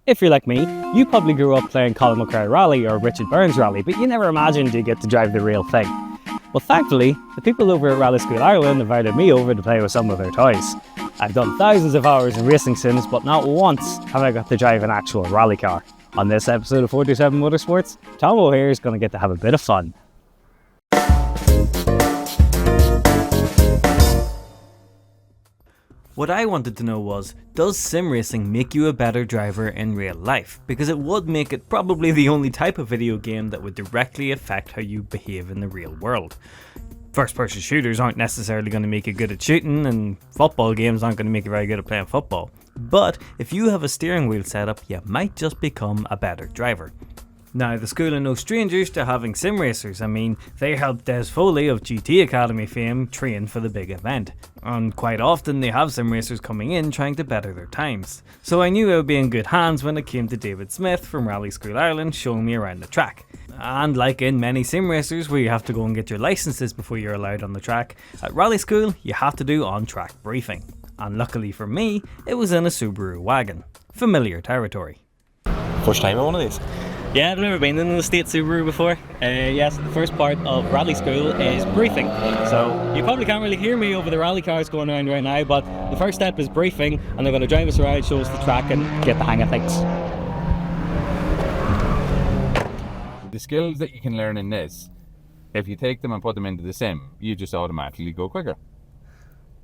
If you're like me, you probably grew up playing Colin McRae Rally or Richard Burns Rally, but you never imagined you'd get to drive the real thing. Well, thankfully, the people over at Rally School Ireland invited me over to play with some of their toys. I've done thousands of hours in racing sims, but not once have I got to drive an actual rally car. On this episode of 427 Motorsports, Tom O'Hare is going to get to have a bit of fun. What I wanted to know was, does sim racing make you a better driver in real life? Because it would make it probably the only type of video game that would directly affect how you behave in the real world. First-person shooters aren't necessarily going to make you good at shooting, and football games aren't going to make you very good at playing football. But if you have a steering wheel setup, you might just become a better driver. Now, the school are no strangers to having sim racers. I mean, they helped Des Foley of GT Academy fame train for the big event. And quite often they have sim racers coming in trying to better their times. So I knew I would be in good hands when it came to David Smith from Rally School Ireland showing me around the track. And like in many sim racers where you have to go and get your licenses before you're allowed on the track, at Rally School you have to do on-track briefing. And luckily for me, it was in a Subaru wagon. Familiar territory. First time on one of these? Yeah, I've never been in an estate Subaru before. Yes, the first part of rally school is briefing. So you probably can't really hear me over the rally cars going around right now, but the first step is briefing, and they're going to drive us around, show us the track and get the hang of things. The skills that you can learn in this, if you take them and put them into the sim, you just automatically go quicker.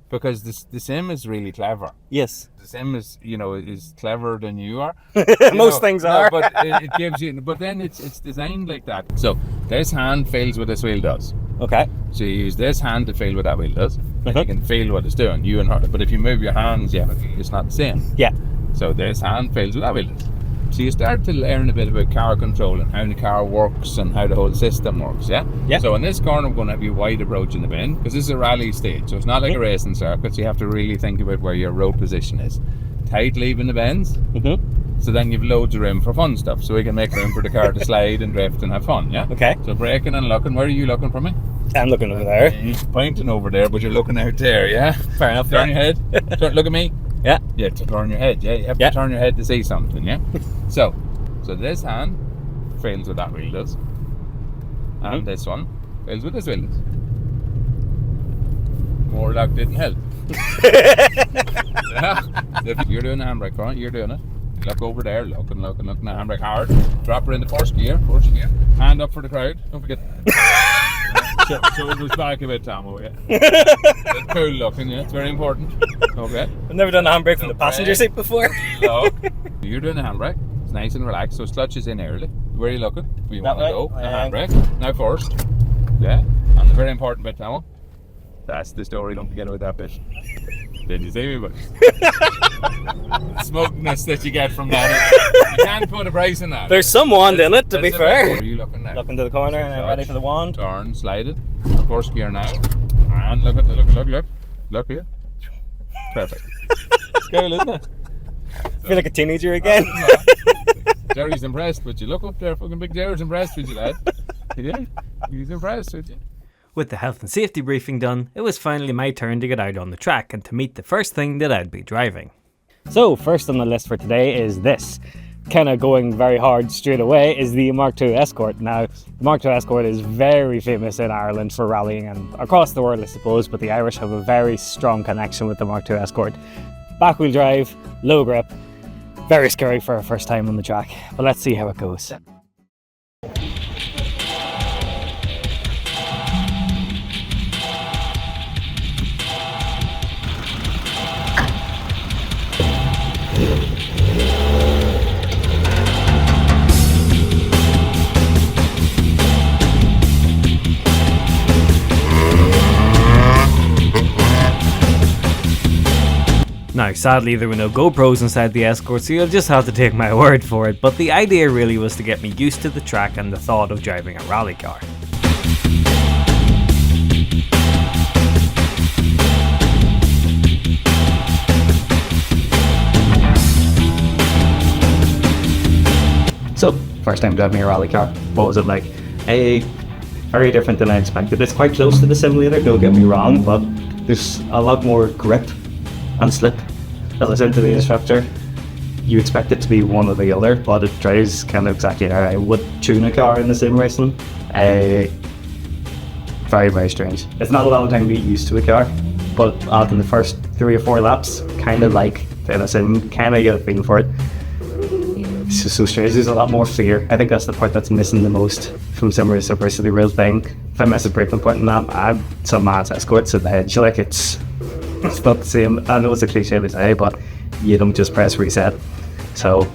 Because the sim is really clever. Yes. The sim is cleverer than you are. Most things are. No, but it gives you. But then it's designed like that. So this hand feels what this wheel does. Okay. So you use this hand to feel what that wheel does. And you can feel what it's doing. You and her. But if you move your hands, it's not the same. Yeah. So this hand feels what that wheel does. So you start to learn a bit about car control and how the car works and how the whole system works, yeah? So in this corner we're going to have you wide approach in the bend, because this is a rally stage, so it's not like a racing circuit, so you have to really think about where your road position is. Tight leaving the bends, so then you've loads of room for fun stuff, so we can make room for the car to slide and drift and have fun, yeah? Okay. So braking and looking, where are you looking from me? I'm looking over there. You're pointing over there, but you're looking out there, yeah? Fair enough. Turn your head, look at me. Yeah. Yeah, to turn your head, yeah? You have to turn your head to see something, yeah? So this hand fails what that wheel does, and this one fails what this wheel does. More luck didn't help. If you're doing the handbrake front, you're doing it. Look over there, looking the handbrake hard. Drop her in the first gear. Hand up for the crowd. Don't forget. so it goes back a bit, Tom. Yeah. It's cool looking, yeah. It's very important. Okay. I've never done a handbrake from the passenger seat before. Look. You're doing the handbrake. It's nice and relaxed, so clutch is in early. Where are you looking? Where you want to go? The handbrake. Now first. Yeah. And the very important bit, Tom. That's the story, don't forget about that bit. Did you see me, but smokiness that you get from that. You can't put a price in that. There's some wand in it, to be fair. Where are you looking now? Looking to the corner and I'm ready for the wand. Turn, slide it. First gear now. And look here. Perfect. Cool, isn't it? I feel like a teenager again. Jerry's impressed with you. Look up there, fucking big Jerry's impressed with you, lad. Yeah, he's impressed with you. With the health and safety briefing done, it was finally my turn to get out on the track and to meet the first thing that I'd be driving. So, first on the list for today is this. Kind of going very hard straight away is the Mark II Escort. Now, the Mark II Escort is very famous in Ireland for rallying and across the world, I suppose, but the Irish have a very strong connection with the Mark II Escort. Back-wheel drive, low grip, very scary for a first time on the track, but let's see how it goes. Now, sadly there were no GoPros inside the Escort, so you'll just have to take my word for it, but the idea really was to get me used to the track and the thought of driving a rally car. So, first time driving a rally car, what was it like? Very different than I expected. It's quite close to the simulator, don't get me wrong, but there's a lot more grip and slip that was into the instructor. you expect it to be one or the other, but it drives kind of exactly how I would tune a car in the sim racing. Very, very strange. It's not a lot of time to get used to a car, but after the first 3 or 4 laps, kind of like in a sim, kind of get a feeling for it. It's just so strange. There's a lot more fear. I think that's the part that's missing the most from sim racer versus the real thing. If I miss a braking point in that, I'm some man's escorts at the edge. Like it's not the same. I know it's a cliche to say, but you don't just press reset. So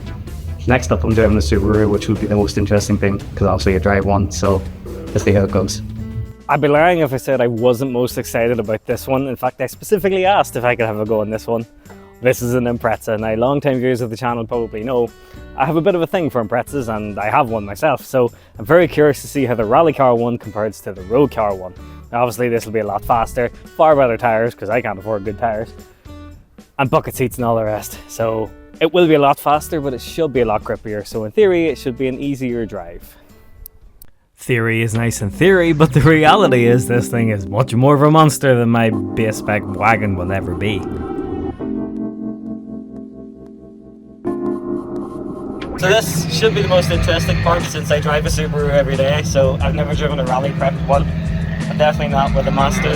next up I'm driving the Subaru, which would be the most interesting thing, because obviously I drive one, so let's see how it goes. I'd be lying if I said I wasn't most excited about this one. In fact, I specifically asked if I could have a go on this one. This is an Impreza. Now, long-time viewers of the channel probably know I have a bit of a thing for Imprezas, and I have one myself, so I'm very curious to see how the rally car one compares to the road car one. Now, obviously this will be a lot faster, far better tyres, because I can't afford good tyres, and bucket seats and all the rest. So it will be a lot faster, but it should be a lot grippier, so in theory it should be an easier drive. Theory is nice in theory, but the reality is this thing is much more of a monster than my base spec wagon will ever be. So this should be the most interesting part, since I drive a Subaru every day, so I've never driven a rally prep one. I'm definitely not with a monster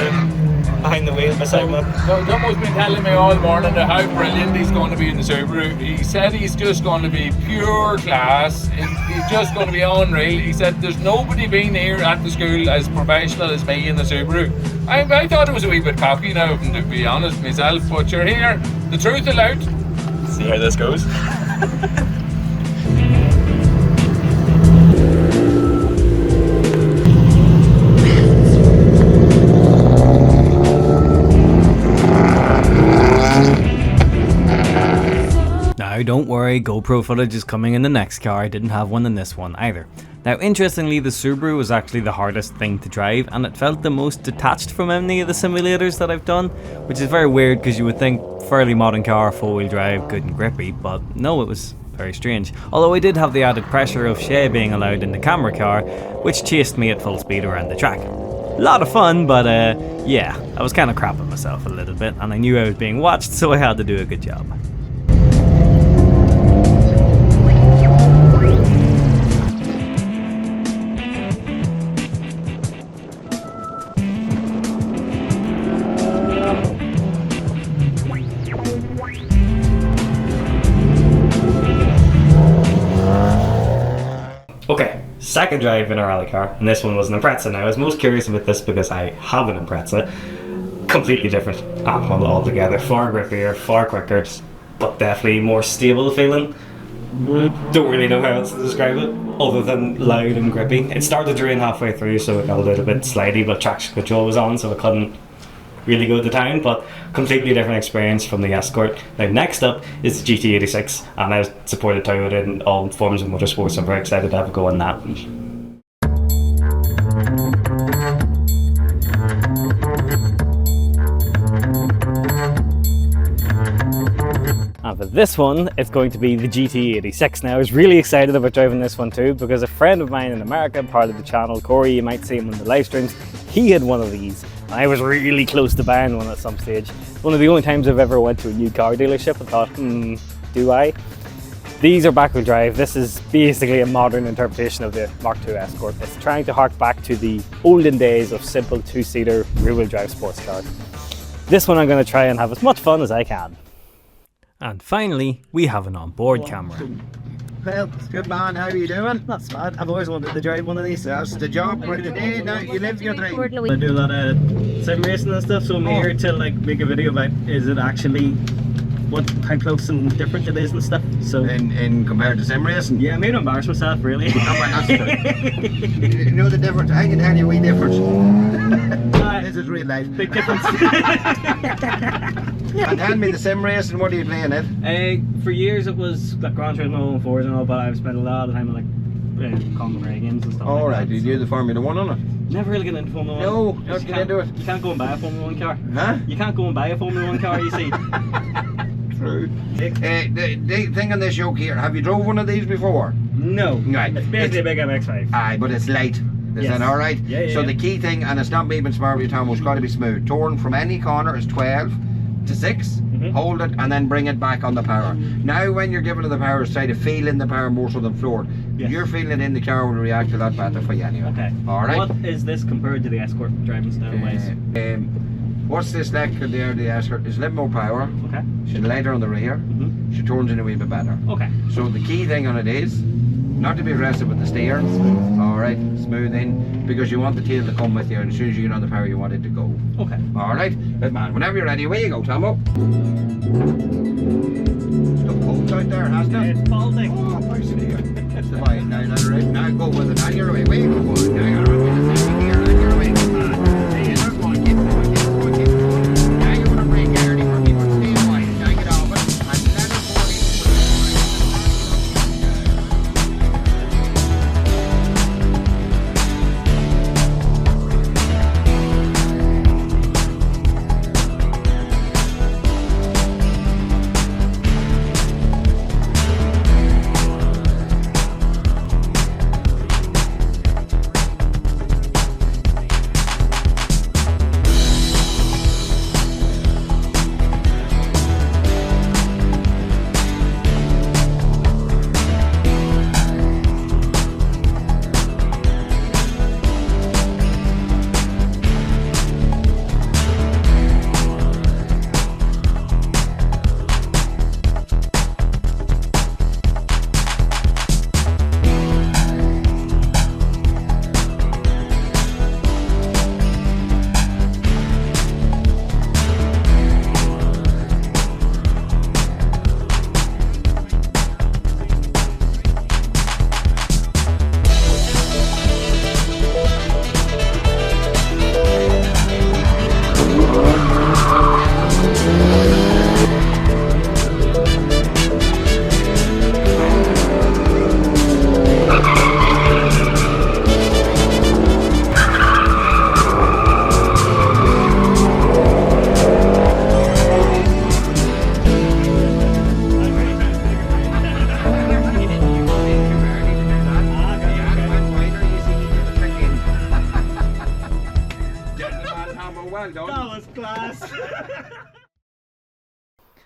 behind the wheel beside me. So Dumbo's been telling me all morning how brilliant he's going to be in the Subaru. He said he's just going to be pure class. He's just going to be unreal. He said there's nobody been here at the school as professional as me in the Subaru. I thought it was a wee bit cocky now, to be honest myself, but you're here. The truth will out. See how this goes. Now don't worry, GoPro footage is coming in the next car. I didn't have one in this one either. Now interestingly, the Subaru was actually the hardest thing to drive, and it felt the most detached from any of the simulators that I've done, which is very weird because you would think fairly modern car, 4-wheel drive, good and grippy, but no, it was very strange. Although I did have the added pressure of Shay being allowed in the camera car, which chased me at full speed around the track. A lot of fun, but yeah, I was kind of crapping myself a little bit, and I knew I was being watched, so I had to do a good job. Okay, second drive in a rally car, and this one was an Impreza. Now, I was most curious about this because I have an Impreza. Completely different animal altogether. Far grippier, far quicker, but definitely more stable feeling. Don't really know how else to describe it, other than loud and grippy. It started to rain halfway through, so it got a little bit slidey, but traction control was on, so I couldn't really go to town, but completely different experience from the Escort. Now next up is the GT86, and I've supported Toyota in all forms of motorsports, so I'm very excited to have a go on that. And for this one, it's going to be the GT86. Now I was really excited about driving this one too, because a friend of mine in America, part of the channel, Corey, you might see him on the live streams, he had one of these. I was really close to buying one at some stage. One of the only times I've ever went to a new car dealership and thought, do I? These are back-wheel drive. This is basically a modern interpretation of the Mark II Escort. It's trying to hark back to the olden days of simple two-seater rear-wheel drive sports cars. This one I'm going to try and have as much fun as I can. And finally, we have an onboard camera. Well, good man, how are you doing? Not so bad. I've always wanted to drive one of these. That's the job for today. Now you live your dream. I do a lot of sim racing and stuff, so I'm here to like make a video about is it actually how close and different it is and stuff. So In compared to sim racing? yeah, I made to embarrass myself really. No, but that's good. You know the difference? I can tell you we difference. This is real life. Big difference. And tell me the sim racing, what are you playing it? For years it was like Gran Turismo and Forza and all, but I've spent a lot of time on like common rare games and stuff. All like right, that. did you do the Formula 1 on it? Never really get into Formula 1. No, You just just get into it. You can't go and buy a Formula 1 car. Huh? You can't go and buy a Formula 1 car, you see. True. The thing on this yoke here, have you drove one of these before? No. Right. It's basically a big MX-5. Aye, but it's light. Is Yes. that alright? Yeah, So yeah. the key thing, and it's not me being smart with you, Tom, it's got to be smooth. Torn from any corner is 12 to 6. hold it, and then bring it back on the power. Now when you're giving it the power, try to feel in the power more so than floor. Yes. You're feeling it in the car will react a lot better for you anyway. Okay. Alright? What is this compared to the Escort driving style wise? What's this like compared to the Escort? There's a little more power. Okay. She's lighter on the rear. She turns in a wee bit better. Okay. So the key thing on it is not to be aggressive with the steer. Alright, smooth in, because you want the tail to come with you, and as soon as you get on the power you want it to go. Okay. Alright, good man. Whenever you're ready, away you go, Tomo. Stuff cold out there, hasn't it? It's balding. Oh, nice in here. That's the way. Now go with it. Now you're away. Away you go. Now you're away with the second gear. Now you're away. Come on. There you go. Keep going, keep going, keep going. Now you want to brake early for people to stay away. Now get off it and let it go.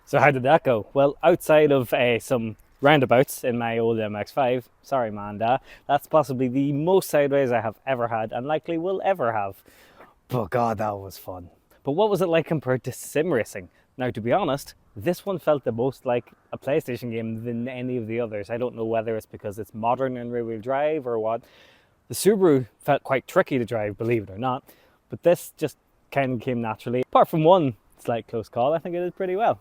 So how did that go? Well, outside of some roundabouts in my old MX-5, sorry Manda, that's possibly the most sideways I have ever had and likely will ever have. But God, that was fun. But what was it like compared to sim racing? Now, to be honest, this one felt the most like a PlayStation game than any of the others. I don't know whether it's because it's modern and rear-wheel drive or what. The Subaru felt quite tricky to drive, believe it or not, but this just kind of came naturally. Apart from one slight close call, I think it did pretty well.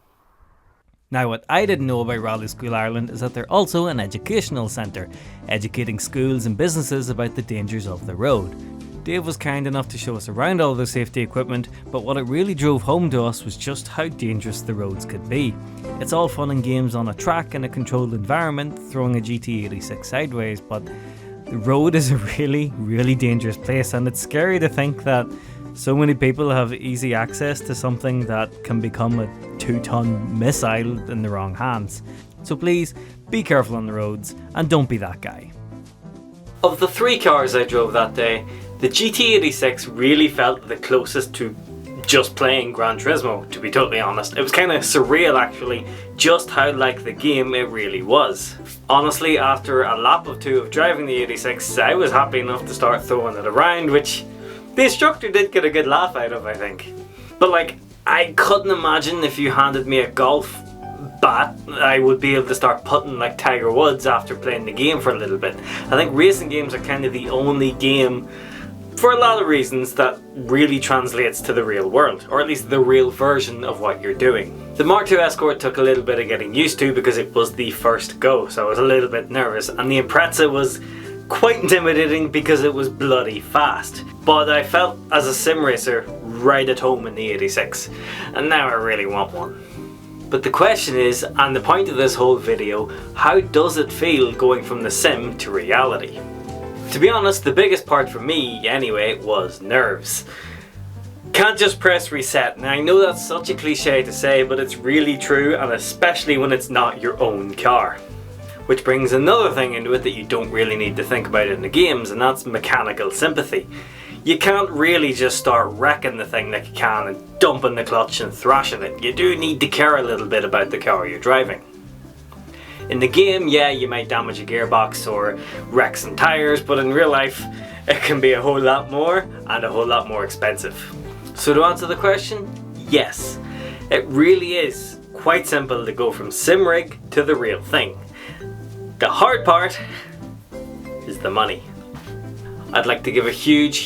Now, what I didn't know about Rally School Ireland is that they're also an educational centre, educating schools and businesses about the dangers of the road. Dave was kind enough to show us around all the safety equipment, but what it really drove home to us was just how dangerous the roads could be. It's all fun and games on a track in a controlled environment, throwing a GT86 sideways, but the road is a really, really dangerous place, and it's scary to think that so many people have easy access to something that can become a 2-ton missile in the wrong hands. So please, be careful on the roads and don't be that guy. Of the 3 cars I drove that day, the GT86 really felt the closest to just playing Gran Turismo, to be totally honest. It was kind of surreal actually, just how like the game it really was. Honestly, after a lap of 2 of driving the 86, I was happy enough to start throwing it around, which the instructor did get a good laugh out of, I think. But like, I couldn't imagine if you handed me a golf bat, I would be able to start putting like Tiger Woods after playing the game for a little bit. I think racing games are kind of the only game, for a lot of reasons, that really translates to the real world, or at least the real version of what you're doing. The Mark II Escort took a little bit of getting used to because it was the first go, so I was a little bit nervous, and the Impreza was quite intimidating because it was bloody fast. But I felt as a sim racer right at home in the 86, and now I really want one. But the question is, and the point of this whole video, how does it feel going from the sim to reality? To be honest, the biggest part for me, anyway, was nerves. Can't just press reset. Now I know that's such a cliche to say, but it's really true, and especially when it's not your own car. Which brings another thing into it that you don't really need to think about in the games, and that's mechanical sympathy. You can't really just start wrecking the thing like you can and dumping the clutch and thrashing it. You do need to care a little bit about the car you're driving. In the game, yeah, you might damage a gearbox or wreck some tires, but in real life, it can be a whole lot more and a whole lot more expensive. So to answer the question, yes, it really is quite simple to go from sim rig to the real thing. The hard part is the money. I'd like to give a huge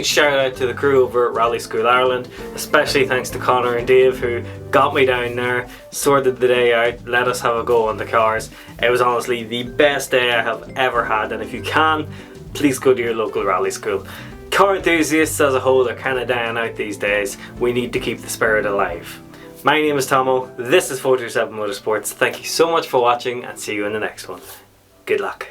shout out to the crew over at Rally School Ireland, especially thanks to Connor and Dave who got me down there, sorted the day out, let us have a go on the cars. It was honestly the best day I have ever had, and if you can, please go to your local rally school. Car enthusiasts as a whole are kind of dying out these days. We need to keep the spirit alive. My name is Tomo, this is 427 Motorsports. Thank you so much for watching and see you in the next one. Good luck.